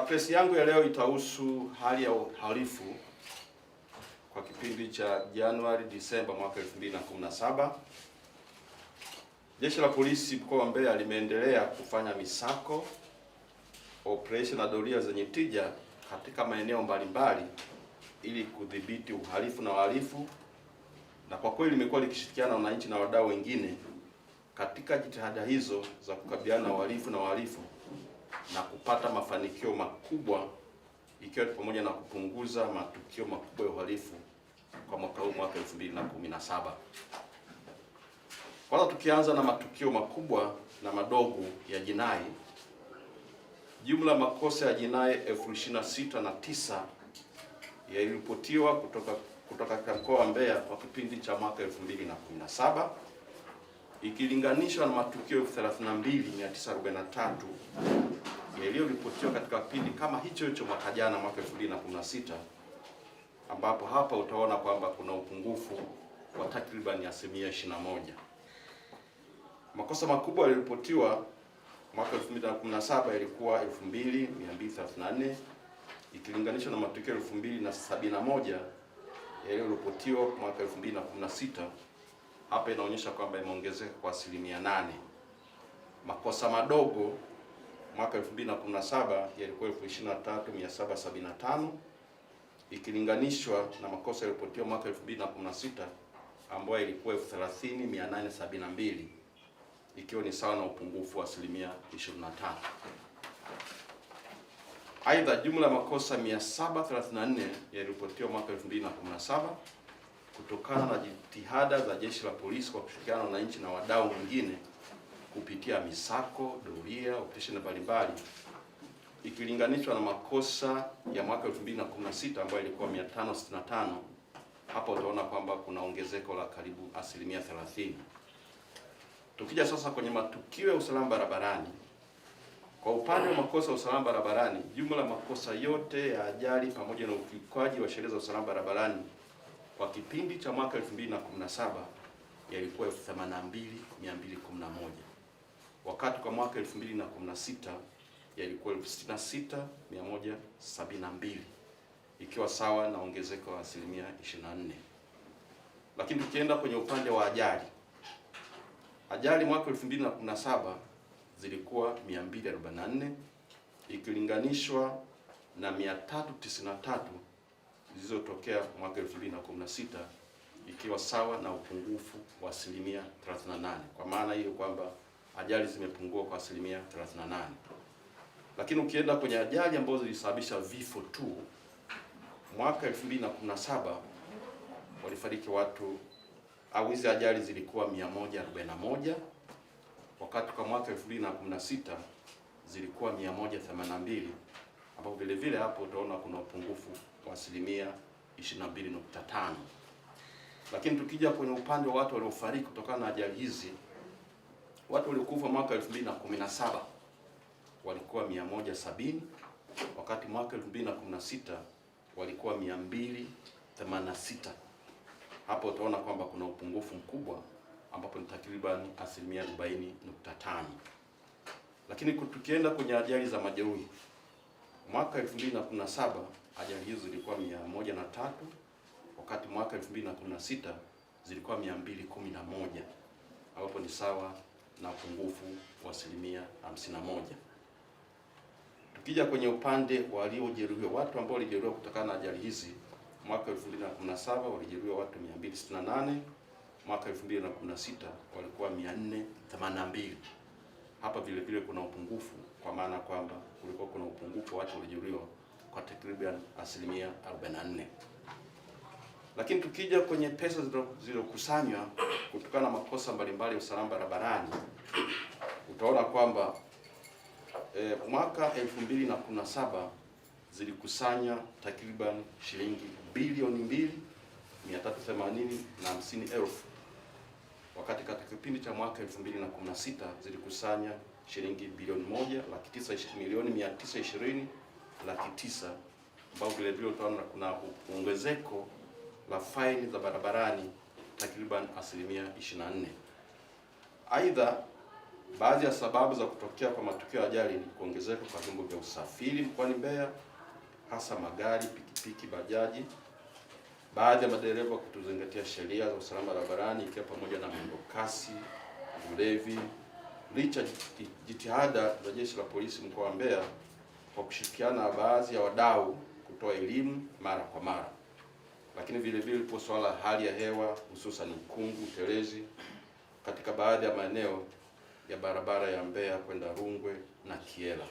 Press yangu ya leo itahusu hali ya uhalifu kwa kipindi cha Januari Disemba mwaka 2017. Jeshi la Polisi mkoa wa Mbeya limeendelea kufanya misako, operation na doria zenye tija katika maeneo mbalimbali ili kudhibiti uhalifu na wahalifu, na kwa kweli limekuwa likishirikiana na wananchi na wadau wengine katika jitihada hizo za kukabiliana na uhalifu na wahalifu na kupata mafanikio makubwa, ikiwa pamoja na kupunguza matukio makubwa ya uhalifu kwa mwaka huu, mwaka 2017. Kwanza tukianza na matukio makubwa na madogo ya jinai, jumla makosa ya jinai 26,009 yaliripotiwa kutoka katika mkoa wa Mbeya kwa kipindi cha mwaka 2017 ikilinganishwa na matukio 32,943 yaliyoripotiwa katika kipindi kama hicho mwaka jana, mwaka 2016, ambapo hapa utaona kwamba kuna upungufu wa takriban 21%. Makosa makubwa yaliripotiwa mwaka 2017 yalikuwa 2234 ikilinganishwa na matukio 2071 yaliyoripotiwa mwaka 2016. Hapa inaonyesha kwamba imeongezeka kwa 8%. Makosa madogo mwaka 2017 yalikuwa 23,775 ikilinganishwa na makosa yaliripotiwa mwaka 2016 ambayo ilikuwa 30,872 ikiwa ni sawa na upungufu wa 23%. Aidha, jumla ya makosa 734 yaliripotiwa mwaka 2017 kutokana na jitihada za Jeshi la Polisi kwa kushirikiana na wananchi na wadau wengine kupitia misako, doria, operesheni mbalimbali ikilinganishwa na makosa ya mwaka 2016 ambayo ilikuwa 565. Hapa utaona kwamba kuna ongezeko la karibu 30%. Tukija sasa kwenye matukio ya usalama barabarani, kwa upande wa makosa ya usalama barabarani, jumla makosa yote ya ajali pamoja na ukiukaji wa sheria za usalama barabarani kwa kipindi cha mwaka 2017 yalikuwa 82,211, wakati kwa mwaka 2016 yalikuwa 66,172 ikiwa sawa na ongezeko la 24%. Lakini tukienda kwenye upande wa ajali mwaka 2017 zilikuwa 244 ikilinganishwa na 393 zilizotokea mwaka 2016 ikiwa sawa na upungufu wa 38%. Kwa maana hiyo kwamba ajali zimepungua kwa 38%. Lakini ukienda kwenye ajali ambazo zilisababisha vifo tu, mwaka 2017 walifariki watu au hizi ajali zilikuwa 141, wakati kwa mwaka 2016 zilikuwa 182, ambapo vile vile hapo utaona kuna upungufu wa 22.5. Lakini tukija kwenye upande wa watu waliofariki kutokana na ajali hizi, watu waliokufa mwaka 2017 walikuwa 170, wakati mwaka 2016 walikuwa 286. Hapo utaona kwamba kuna upungufu mkubwa ambapo ni takriban 40.5. Lakini tukienda kwenye ajali za majeruhi, mwaka 2017 ajali hizo zilikuwa 103, wakati mwaka 2016 zilikuwa 211, ambapo ni sawa na upungufu wa 51%. Tukija kwenye upande waliojeruhiwa, watu ambao walijeruhiwa kutokana na ajali hizi, mwaka 2017 walijeruhiwa watu 268, mwaka 2016 walikuwa 482. Hapa vile vile kuna upungufu, kwa maana kwamba kulikuwa kuna upungufu wa watu waliojeruhiwa kwa takriban 44%. Lakini tukija kwenye pesa zilizokusanywa kutokana na makosa mbalimbali ya usalama barabarani, utaona kwamba mwaka 2017 zilikusanya takriban shilingi bilioni 2,380,050,000, wakati katika kipindi cha mwaka 2016 zilikusanya shilingi bilioni 1,920,920,000,000, ambao vile vile utaona kuna ongezeko la faini za barabarani takriban 24%. Aidha, Baadhi ya sababu za kutokea kwa matukio ya ajali ni kuongezeka kwa vyombo vya usafiri mkoani Mbeya, hasa magari, pikipiki, bajaji. Baadhi ya madereva kutozingatia sheria za usalama barabarani, ikiwa pamoja na mwendo kasi, ulevi. Licha jitihada za Jeshi la Polisi mkoa wa Mbeya kwa kushirikiana na baadhi ya wadau kutoa elimu mara kwa mara, lakini vile vile lipo swala hali ya hewa, hususan ukungu, utelezi katika baadhi ya maeneo ya barabara ya Mbeya kwenda Rungwe na Kiela.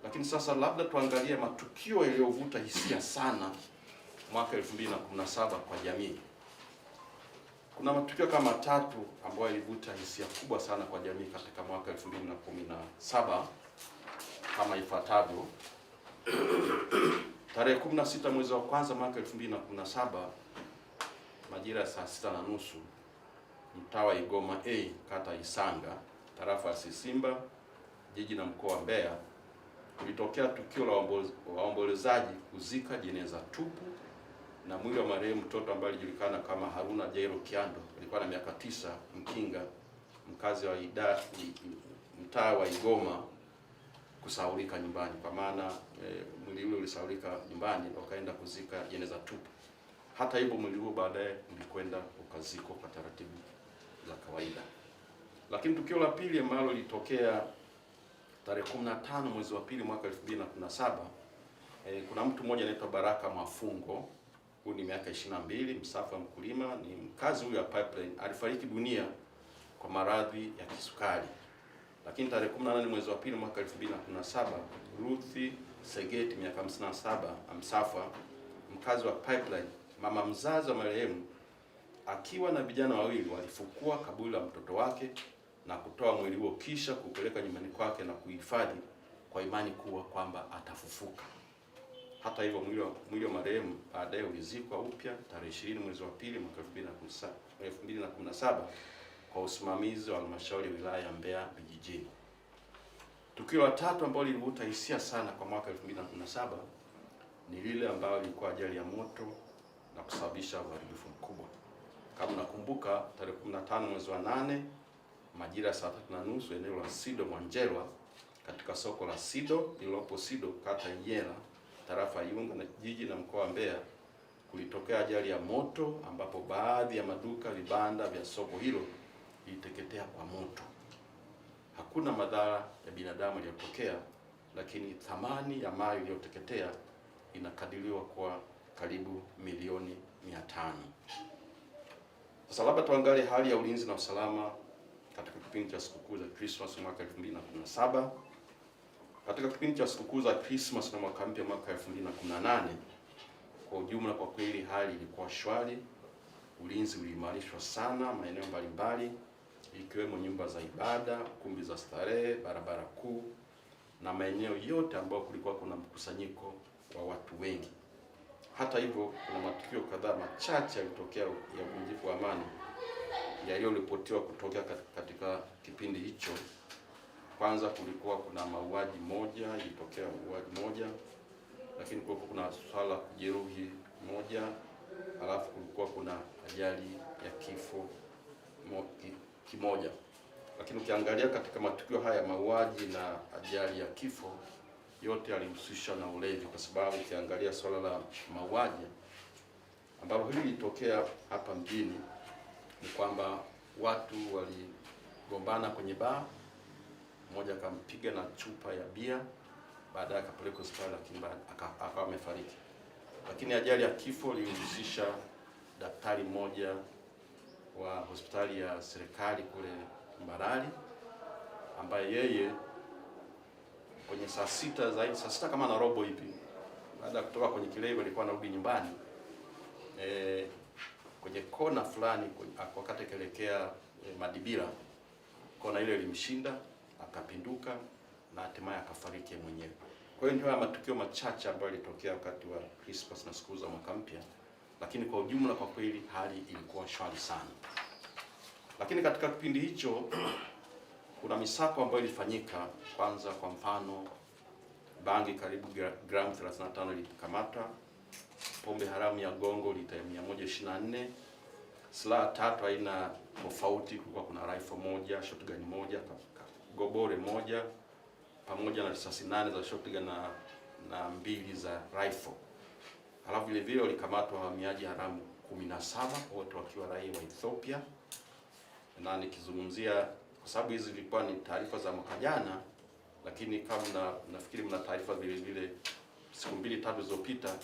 Lakini sasa labda tuangalie matukio yaliyovuta hisia sana mwaka 2017 kwa jamii. Kuna matukio kama matatu ambayo yalivuta hisia kubwa sana kwa jamii katika mwaka 2017 kama ifuatavyo. Tarehe 16 mwezi wa kwanza mwaka 2017 majira ya saa 6:30 mtaa wa Igoma A, kata Isanga, tarafa ya Sisimba, jiji na mkoa wa Mbeya, kulitokea tukio la waombolezaji kuzika jeneza tupu na mwili wa marehemu mtoto ambaye alijulikana kama Haruna Jairo Kiando, alikuwa na miaka 9, Mkinga, mkazi wa mtaa wa Igoma, kusahaulika nyumbani. Kwa maana mwili ule ulisahaulika nyumbani, wakaenda kuzika jeneza tupu. Hata hivyo mwili huo baadaye ulikwenda ukazikwa kwa taratibu za kawaida. Lakini tukio la pili ambalo lilitokea tarehe 15 mwezi wa pili mwaka 2017, kuna mtu mmoja anaitwa Baraka Mafungo. Huyu ni miaka 22, msafu wa mkulima, ni mkazi huyu ya Pipeline. Alifariki dunia kwa maradhi ya kisukari. Lakini tarehe 18 mwezi wa pili mwaka 2017, Ruthi Segeti, miaka 57, msafa, mkazi wa Pipeline, mama mzazi wa marehemu, akiwa na vijana wawili, walifukua kaburi la mtoto wake na kutoa mwili huo kisha kupeleka nyumbani kwake na kuhifadhi kwa imani kuwa kwamba atafufuka. Hata hivyo mwili wa marehemu baadaye ulizikwa upya tarehe 20 mwezi wa pili mwaka 2017 kwa usimamizi wa halmashauri ya wilaya ya Mbeya vijijini. Tukio la tatu ambalo lilivuta hisia sana kwa mwaka 2017 ni lile ambalo lilikuwa ajali ya moto na kusababisha uharibifu mkubwa. Kama nakumbuka, tarehe 15 mwezi wa 8 majira ya saa 3:30 eneo la Sido Mwanjelwa katika soko la Sido lililopo Sido, kata Yela, tarafa Iunga na jiji na mkoa wa Mbeya, kulitokea ajali ya moto ambapo baadhi ya maduka, vibanda vya soko hilo iliteketea kwa moto. Hakuna madhara ya binadamu yaliyotokea, lakini thamani ya mali iliyoteketea inakadiriwa kwa karibu milioni 500. Sasa labda tuangalie hali ya ulinzi na usalama katika kipindi cha sikukuu za Christmas mwaka 2017. Katika kipindi cha sikukuu za Christmas na mwaka mpya mwaka 2018, kwa ujumla kwa kweli hali ilikuwa shwari. Ulinzi uliimarishwa sana maeneo mbalimbali ikiwemo nyumba za ibada, kumbi za starehe, barabara kuu na maeneo yote ambayo kulikuwa kuna mkusanyiko wa watu wengi. Hata hivyo, kuna matukio kadhaa machache yalitokea ya uvunjifu wa amani yaliyoripotiwa kutokea katika kipindi hicho. Kwanza kulikuwa kuna mauaji moja, lakini kuna swala la kujeruhi moja, halafu kulikuwa kuna ajali ya kifo kimoja. Lakini ukiangalia katika matukio haya, mauaji na ajali ya kifo, yote yalihusishwa na ulevi, kwa sababu ukiangalia swala la mauaji ambapo hili lilitokea hapa mjini ni kwamba watu waligombana kwenye baa, mmoja akampiga na chupa ya bia, baadaye akapelekwa hospitali lakini akawa amefariki. Lakini ajali ya kifo ilihusisha daktari mmoja wa hospitali ya serikali kule Mbarali, ambaye yeye kwenye saa 6 kama na robo hivi, baada ya kutoka kwenye kilevi alikuwa anarudi nyumbani, kwenye kona fulani wakati kelekea Madibira, kona ile ilimshinda, akapinduka na hatimaye akafariki mwenyewe. Kwa hiyo ndio matukio machache ambayo yalitokea wakati wa Christmas na siku za mwaka mpya, lakini kwa ujumla kwa kweli hali ilikuwa shwari sana. Lakini katika kipindi hicho kuna misako ambayo ilifanyika. Kwanza, kwa mfano, bangi karibu gramu 35 ilikamatwa, pombe haramu ya gongo lita 124, silaha 3 aina tofauti. Kulikuwa kuna rifle moja, shotgun moja, gobore moja, pamoja na risasi 8 za shotgun na 2 za rifle. Halafu vile vile walikamatwa wahamiaji haramu 17, wote wakiwa raia wa Ethiopia. Na nikizungumzia, kwa sababu hizi zilikuwa ni taarifa za mwaka jana, lakini kama nafikiri mna taarifa vile vile, siku 2-3 zilizopita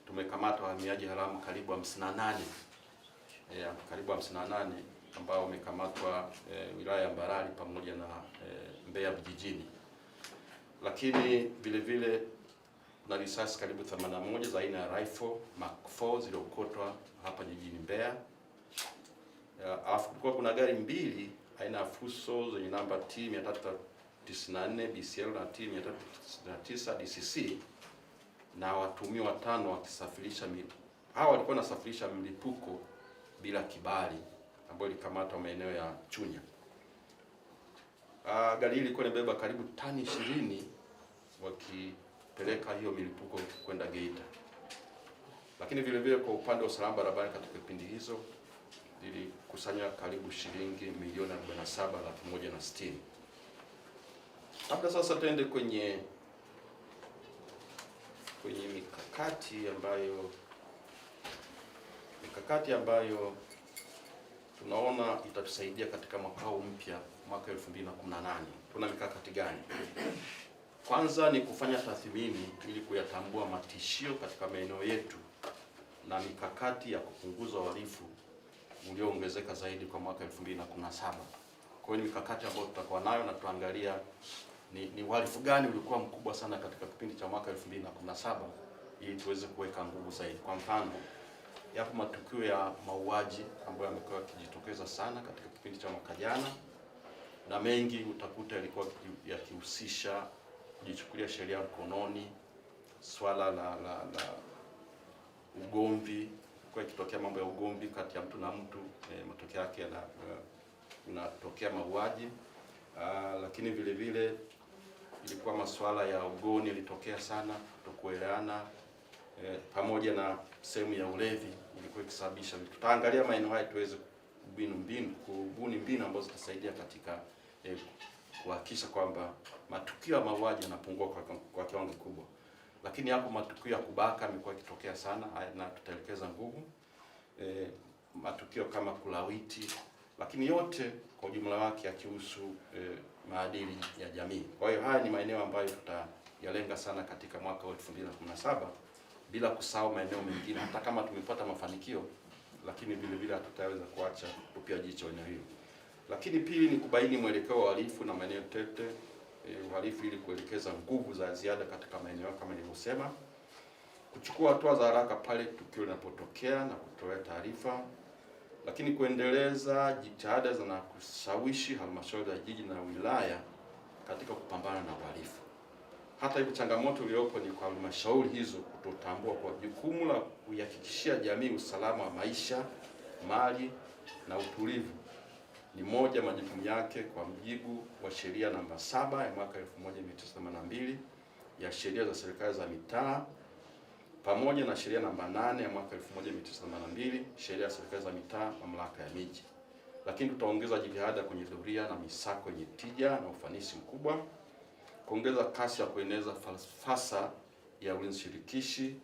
tumekamata wahamiaji haramu karibu 58, karibu 58 ambao wamekamatwa wilaya ya Mbarali pamoja na Mbeya vijijini. Lakini vile vile na risasi karibu 81 za aina ya rifle Mark 4 ziliokotwa hapa jijini Mbeya. Alafu kulikuwa kuna gari 2 aina ya Fuso zenye namba T 394 BCL na T 399 DCC, na watuhumiwa 5 wakisafirisha hawa walikuwa wanasafirisha milipuko bila kibali, ambayo ilikamatwa maeneo ya Chunya. Gari hili lilikuwa limebeba karibu tani 20 wakipeleka hiyo milipuko kwenda Geita. Lakini vile vile kwa upande wa usalama barabarani katika kipindi hizo lilikusanya karibu shilingi milioni 47,160. Labda sasa tuende kwenye mikakati ambayo tunaona itatusaidia katika mwaka huu mpya, mwaka 2018. Tuna mikakati gani? Kwanza ni kufanya tathmini ili kuyatambua matishio katika maeneo yetu na mikakati ya kupunguza uhalifu ulioongezeka zaidi kwa mwaka 2017. Kwa hiyo ni mikakati ambayo tutakuwa nayo na tuangalia ni uhalifu gani ulikuwa mkubwa sana katika kipindi cha mwaka 2017 ili tuweze kuweka nguvu zaidi. Kwa mfano, yapo matukio ya mauaji ambayo yamekuwa yakijitokeza sana katika kipindi cha mwaka jana, na mengi utakuta yalikuwa yakihusisha kujichukulia sheria mkononi, swala la ugomvi, kwa ikitokea mambo ya ugomvi kati ya mtu na mtu, matokeo yake unatokea mauaji. Lakini vile vile ilikuwa masuala ya ugoni ilitokea sana, kutokuelewana, pamoja na sehemu ya ulevi ilikuwa ikisababisha. Tutaangalia maeneo haya tuweze kubuni mbinu ambazo zitasaidia katika kuhakikisha kwamba matukio ya mauaji yanapungua kwa kiwango kikubwa. Lakini hapo matukio ya kubaka yamekuwa yakitokea sana, na tutaelekeza nguvu. Matukio kama kulawiti, lakini yote kwa ujumla wake yakihusu maadili ya jamii. Kwa hiyo haya ni maeneo ambayo tutayalenga sana katika mwaka wa 2017, bila kusahau maeneo mengine. Hata kama tumepata mafanikio, lakini vile vile hatutaweza kuacha kutupia jicho eneo hilo. Lakini pili ni kubaini mwelekeo wa uhalifu na maeneo tete uhalifu ili kuelekeza nguvu za ziada katika maeneo kama nilivyosema, kuchukua hatua za haraka pale tukio linapotokea na kutoa taarifa, lakini kuendeleza jitihada za kushawishi halmashauri za jiji na wilaya katika kupambana na uhalifu. Hata hivyo, changamoto iliyopo ni kwa halmashauri hizo kutotambua kwa jukumu la kuihakikishia jamii usalama wa maisha, mali na utulivu ni moja majukumu yake kwa mujibu wa sheria namba 7 ya mwaka 1982 ya sheria za serikali za mitaa, pamoja na sheria namba 8 ya mwaka 1982 sheria ya serikali za mitaa, mamlaka ya miji. Lakini tutaongeza jitihada kwenye doria na misako yenye tija na ufanisi mkubwa, kuongeza kasi ya kueneza falsafa ya ulinzi shirikishi,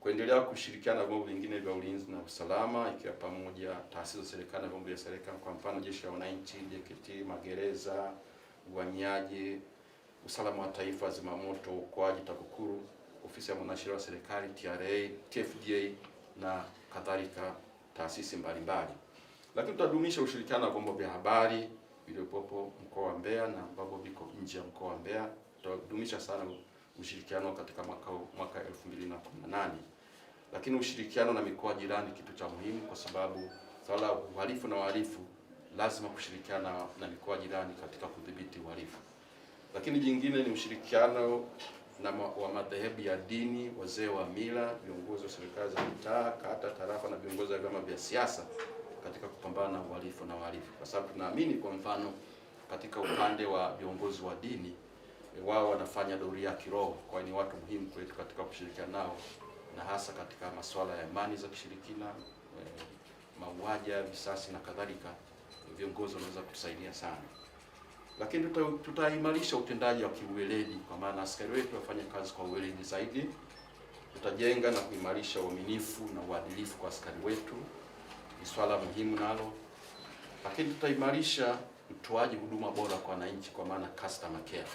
kuendelea kushirikiana na vyombo vingine vya ulinzi na usalama, ikiwa pamoja taasisi za serikali na vyombo vya serikali, kwa mfano jeshi la wananchi, JKT, magereza, uhamiaji, usalama wa taifa, zimamoto, uokoaji, TAKUKURU, ofisi ya mwanasheria wa serikali, TRA, TFDA na kadhalika, taasisi mbalimbali. Lakini tutadumisha ushirikiano na vyombo vya habari vilivyopo mkoa wa Mbeya na ambavyo viko nje ya mkoa wa Mbeya. Tutadumisha sana ushirikiano katika mwaka 2018. Lakini ushirikiano na mikoa jirani kitu cha muhimu, kwa sababu swala uhalifu na wahalifu lazima kushirikiana na mikoa jirani katika kudhibiti uhalifu. Lakini jingine ni ushirikiano wa madhehebu ya dini, wazee wa mila, viongozi wa serikali za mitaa, kata, tarafa na viongozi wa vyama vya siasa katika kupambana na uhalifu na wahalifu. Kwa sababu tunaamini, kwa mfano, katika upande wa viongozi wa dini, wao wanafanya doria ya kiroho, kwa hiyo ni watu muhimu kwetu katika kushirikiana nao, na hasa katika masuala ya imani za kishirikina, mauaji, visasi na kadhalika, viongozi wanaweza kutusaidia sana. Lakini tutaimarisha utendaji wa kiuweledi, kwa maana askari wetu wafanye kazi kwa uweledi zaidi. Tutajenga na kuimarisha uaminifu na uadilifu kwa askari wetu, ni swala muhimu nalo. Lakini tutaimarisha utoaji huduma bora kwa wananchi, kwa maana customer care.